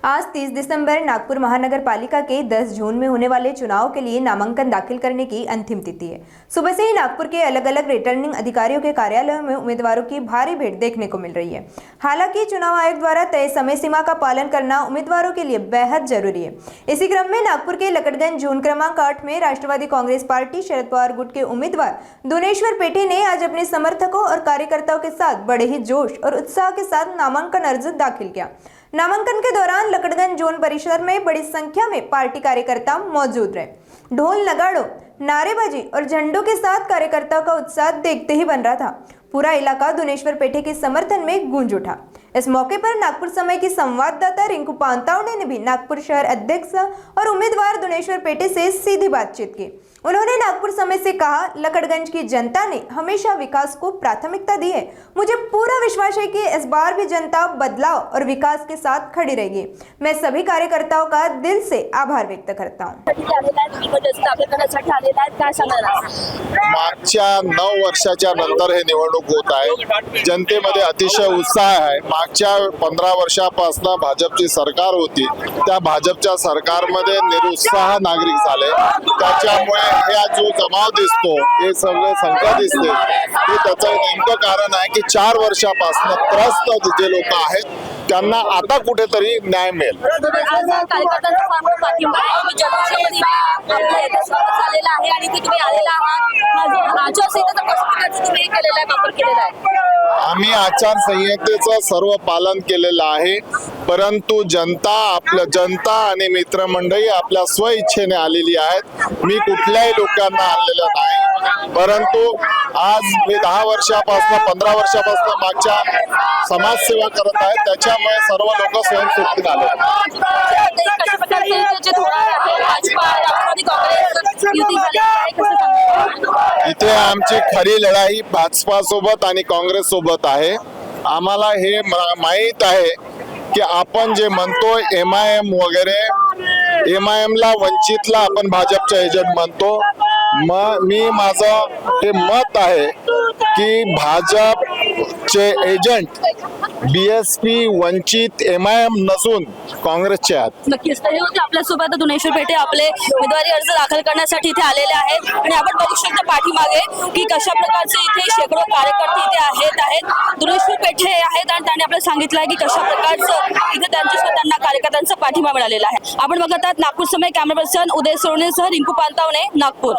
आज 30 दिसंबर नागपुर महानगर पालिका के 10 जून में होने वाले चुनाव के लिए नामांकन दाखिल करने की अंतिम तिथि है। सुबह से ही नागपुर के अलग अलग रिटर्निंग अधिकारियों के कार्यालयों में उम्मीदवारों की भारी भीड़ देखने को मिल रही है। हालांकि चुनाव आयोग द्वारा तय समय सीमा का पालन करना उम्मीदवारों के लिए बेहद जरूरी है। इसी क्रम में नागपुर के लकड़गंज जोन क्रमांक 8 में राष्ट्रवादी कांग्रेस पार्टी शरद पवार गुट के उम्मीदवार दुनेश्वर पेठे ने आज अपने समर्थकों और कार्यकर्ताओं के साथ बड़े ही जोश और उत्साह के साथ नामांकन अर्ज दाखिल किया। नामांकन के दौरान लकड़गंज जोन परिसर में बड़ी संख्या में पार्टी कार्यकर्ता मौजूद रहे। ढोल नगाड़ों, नारेबाजी और झंडों के साथ कार्यकर्ताओं का उत्साह देखते ही बन रहा था। पूरा इलाका दुनेश्वर पेठे के समर्थन में गूंज उठा। इस मौके पर नागपुर समय की संवाददाता रिंकू पांतावने ने भी नागपुर शहर अध्यक्ष और उम्मीदवार दुनेश्वर पेठे से सीधी बातचीत की। उन्होंने नागपुर समय से कहा, लकड़गंज की जनता ने हमेशा विकास को प्राथमिकता दी है। मुझे पूरा विश्वास है कि इस बार भी जनता बदलाव और विकास के साथ खड़ी रहेगी। मैं सभी कार्यकर्ताओं का दिल से आभार व्यक्त करता हूँ। मागच्या 9 वर्षाच्या नंतर हे निवडणूक होत आहे। जनतेमध्ये अतिशय उत्साह आहे। मागच्या 15 वर्षापासून भाजपची सरकार होती, त्या भाजपच्या सरकारमध्ये निरुत्साह नागरिक झाले। त्याच्यामुळे हा जो जमाव दिसतो, हे सगळे संख्या दिसते, हे त्याचं नेमकं कारण आहे की 4 वर्षापासून त्रस्त जे लोक आहेत त्यांना आता कुठेतरी न्याय मिळेल। आम्ही आचारसंहितेचं सर्व पालन केलेलं आहे, परंतु जनता आणि मित्रमंडळी आपल्या स्वइच्छेने आलेली आहेत। मी कुठल्याही लोकांना आणलेलं नाही, परंतु आज मी 10 वर्षापासून 15 वर्षापासून मागच्या समाजसेवा करत आहे, त्याच्यामुळे सर्व लोक स्वयंस्फूर्तीने आले। इथे आमची खरी लढाई भाजपा सोबत आणि काँग्रेस सोबत आहे। आम्हाला हे माहित आहे की आपण जे म्हणतो MIM वगैरे, MIM ला वंचितला आपण भाजपचा एजंट म्हणतो। मी माझं हे मत आहे की भाजपचे एजंट BSP वंचित MIM नसून काँग्रेसचे आहेत। नक्कीच तरी होते आपल्यासोबत दुनेश्वर पेठे आपले उमेदवारी अर्ज दाखल करण्यासाठी इथे आलेले आहेत आणि आपण बघू शकतो पाठीमागे की कशा प्रकारचे इथे शेकडो कार्यकर्ते इथे आहेत। दुनेश्वर पेठे आहेत आणि त्यांनी आपल्याला सांगितलं आहे की कशा प्रकारचं इथे त्यांना कार्यकर्त्यांचा पाठिंबा मिळालेला आहे। आपण बघत आहात नागपूर समय कॅमेरा पर्सन उदय सोनेसह रिंकू पांतावने, नागपूर।